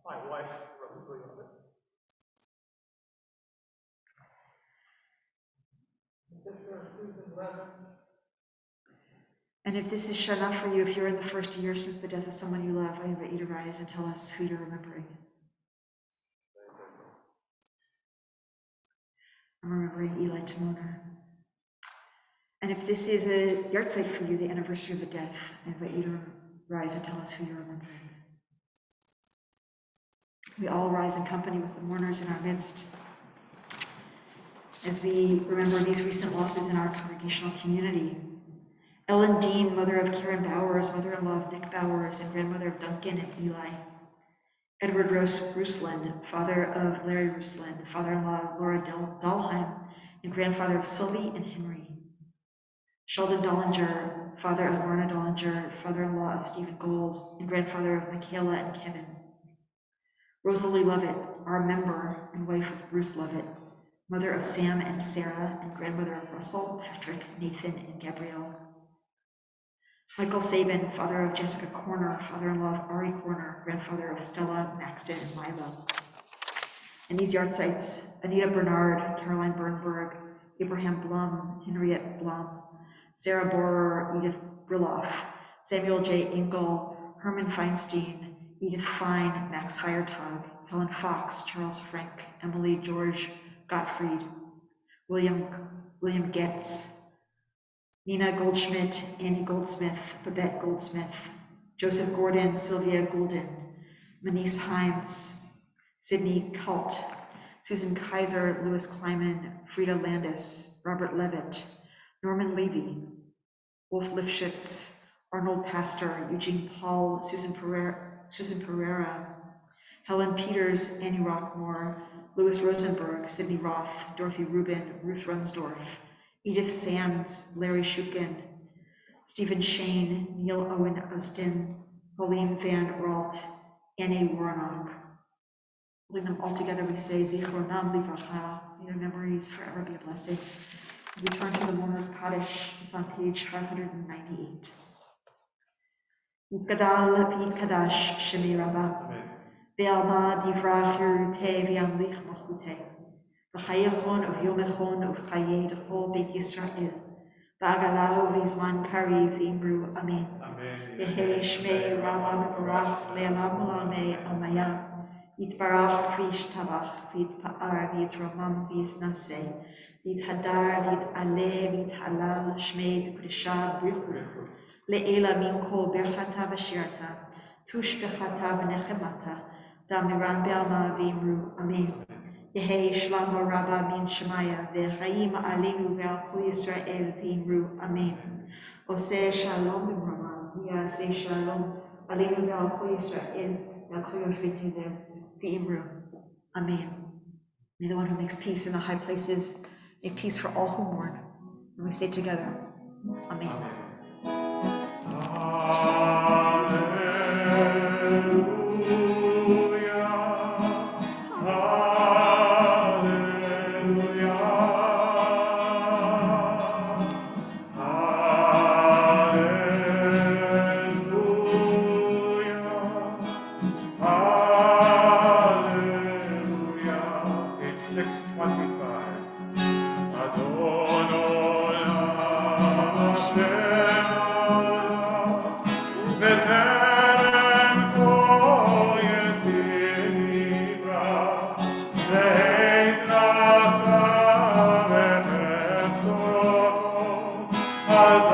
My wife, really love it. And if this is Shana for you, if you're in the first year since the death of someone you love, I invite you to rise and tell us who you're remembering. I'm remembering Eli Timoner. And if this is a yahrzeit for you, the anniversary of the death, I invite you to rise and tell us who you're remembering. We all rise in company with the mourners in our midst as we remember these recent losses in our congregational community. Ellen Dean, mother of Karen Bowers, mother-in-law of Nick Bowers, and grandmother of Duncan and Eli. Edward Rusland, father of Larry Rusland, father-in-law of Laura Dahlheim, and grandfather of Sylvie and Henry. Sheldon Dollinger, father of Lorna Dollinger, father-in-law of Stephen Gold, and grandfather of Michaela and Kevin. Rosalie Lovett, our member and wife of Bruce Lovett, mother of Sam and Sarah, and grandmother of Russell, Patrick, Nathan, and Gabrielle. Michael Sabin, father of Jessica Corner, father-in-law of Ari Corner, grandfather of Stella, Maxton, and Milo. And these yahrzeits: Anita Bernard, Caroline Bernberg, Abraham Blum, Henriette Blum, Sarah Borer, Edith Briloff, Samuel J. Engel, Herman Feinstein, Edith Fine, Max Feiertag, Helen Fox, Charles Frank, Emily George Gottfried, William Getz, Nina Goldschmidt, Annie Goldsmith, Babette Goldsmith, Joseph Gordon, Sylvia Goulden, Manice Himes, Sydney Kalt, Susan Kaiser, Louis Kleiman, Frida Landis, Robert Levitt, Norman Levy, Wolf Lifshitz, Arnold Pastor, Eugene Paul, Susan Pereira, Helen Peters, Annie Rockmore, Louis Rosenberg, Sidney Roth, Dorothy Rubin, Ruth Runsdorf, Edith Sands, Larry Shukin, Stephen Shane, Neil Owen Austin, Pauline Van Ralt, Annie Warnock. Holding them all together, we say, Zichronam Livracha, may their memories forever be a blessing. We turn to the Mourner's Kaddish. It's on page 598. Yitgadal v'yitkadash shemei Rabbah, ve'alma divrach yeruteh v'yamlich malchuteh, v'chayechon uv'yomechon uv'chayei d'chol Beit Yisrael, v'agalau v'zman kariv v'imru amen. Yehei shmei Rabbah mevorach le'alam u'lamei amaya, yitbarach v'yishtabach v'yitpa'ar v'yitromam v'yiznaseh, v'yithadar v'yit'aleh v'yit'halal shmei d'kudesha b'richu, le'ela minko berchata v'shirata, tush bechata v'nechemata, da'miran be'alma v'imru amen. Yehei shlomo Rabbah min Shemaya, ve'chaim alinu ve'al kol Yisrael v'imru amen. Oseh shalom b'mrama, v'yaseh shalom alinu ve'al kol Yisrael ve'al kol yoshvei tevel v'imru amen. May the one who makes peace in the high places make peace for all who mourn. And we say together, amen. Adonai.